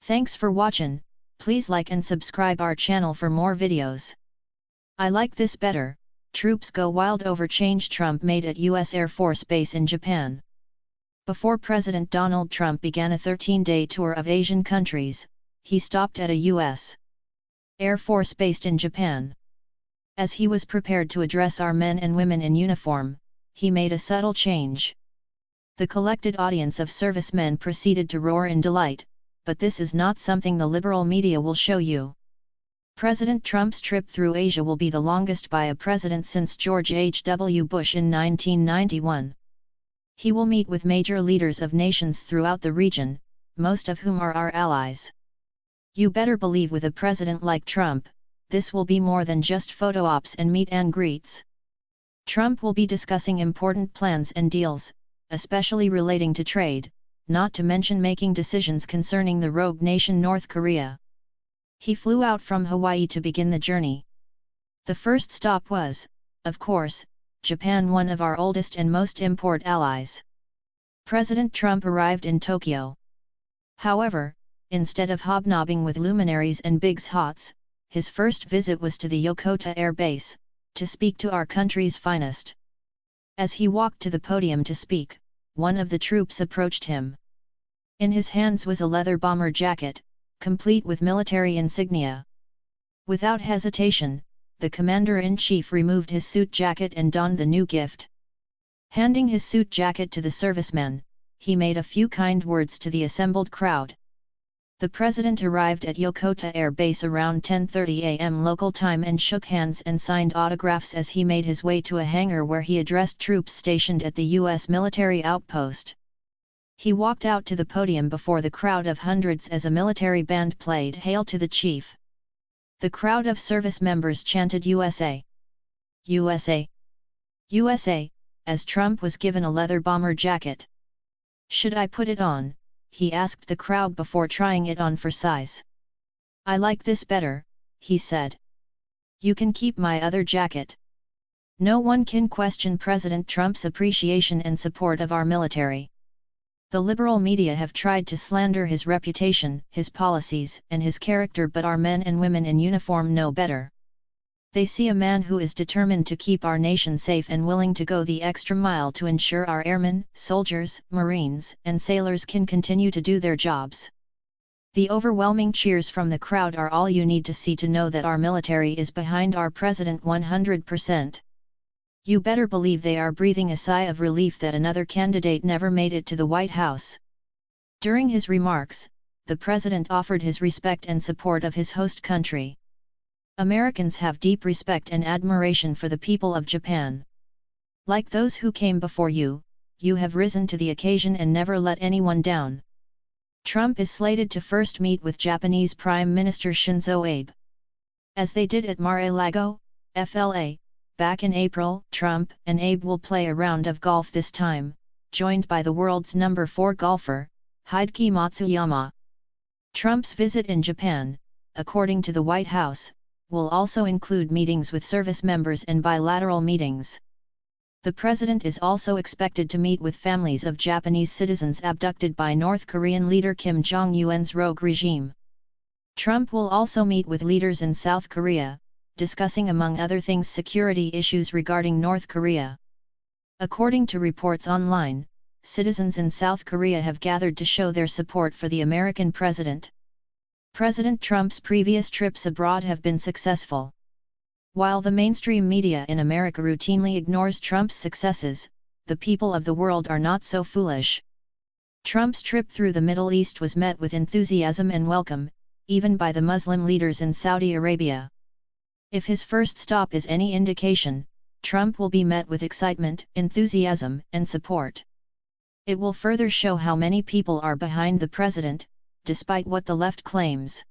Thanks for watching, please like and subscribe our channel for more videos. I like this better, troops go wild over change Trump made at US Air Force Base in Japan. Before President Donald Trump began a 13-day tour of Asian countries, he stopped at a US Air Force based in Japan. As he was prepared to address our men and women in uniform, he made a subtle change. The collected audience of servicemen proceeded to roar in delight, but this is not something the liberal media will show you. President Trump's trip through Asia will be the longest by a president since George H.W. Bush in 1991. He will meet with major leaders of nations throughout the region, most of whom are our allies. You better believe with a president like Trump, this will be more than just photo ops and meet and greets. Trump will be discussing important plans and deals, especially relating to trade, not to mention making decisions concerning the rogue nation North Korea. He flew out from Hawaii to begin the journey. The first stop was, of course, Japan, one of our oldest and most important allies. President Trump arrived in Tokyo. However, instead of hobnobbing with luminaries and bigshots, his first visit was to the Yokota Air Base, to speak to our country's finest. As he walked to the podium to speak, one of the troops approached him. In his hands was a leather bomber jacket, complete with military insignia. Without hesitation, the commander-in-chief removed his suit jacket and donned the new gift. Handing his suit jacket to the serviceman, he made a few kind words to the assembled crowd. The president arrived at Yokota Air Base around 10:30 a.m. local time and shook hands and signed autographs as he made his way to a hangar where he addressed troops stationed at the U.S. military outpost. He walked out to the podium before the crowd of hundreds as a military band played "Hail to the Chief." The crowd of service members chanted "USA! USA! USA!" as Trump was given a leather bomber jacket. "Should I put it on?" he asked the crowd before trying it on for size. "I like this better," he said. "You can keep my other jacket." No one can question President Trump's appreciation and support of our military. The liberal media have tried to slander his reputation, his policies, and his character, but our men and women in uniform know better. They see a man who is determined to keep our nation safe and willing to go the extra mile to ensure our airmen, soldiers, Marines, and sailors can continue to do their jobs. The overwhelming cheers from the crowd are all you need to see to know that our military is behind our president 100%. You better believe they are breathing a sigh of relief that another candidate never made it to the White House. During his remarks, the president offered his respect and support of his host country. Americans have deep respect and admiration for the people of Japan. Like those who came before you, you have risen to the occasion and never let anyone down. Trump is slated to first meet with Japanese Prime Minister Shinzo Abe. As they did at Mar-A-Lago, FLA, back in April, Trump and Abe will play a round of golf this time, joined by the world's number 4 golfer, Hideki Matsuyama. Trump's visit in Japan, according to the White House, will also include meetings with service members and bilateral meetings. The president is also expected to meet with families of Japanese citizens abducted by North Korean leader Kim Jong Un's rogue regime. Trump will also meet with leaders in South Korea, discussing among other things security issues regarding North Korea. According to reports online, citizens in South Korea have gathered to show their support for the American president. President Trump's previous trips abroad have been successful. While the mainstream media in America routinely ignores Trump's successes, the people of the world are not so foolish. Trump's trip through the Middle East was met with enthusiasm and welcome, even by the Muslim leaders in Saudi Arabia. If his first stop is any indication, Trump will be met with excitement, enthusiasm, and support. It will further show how many people are behind the president, despite what the left claims.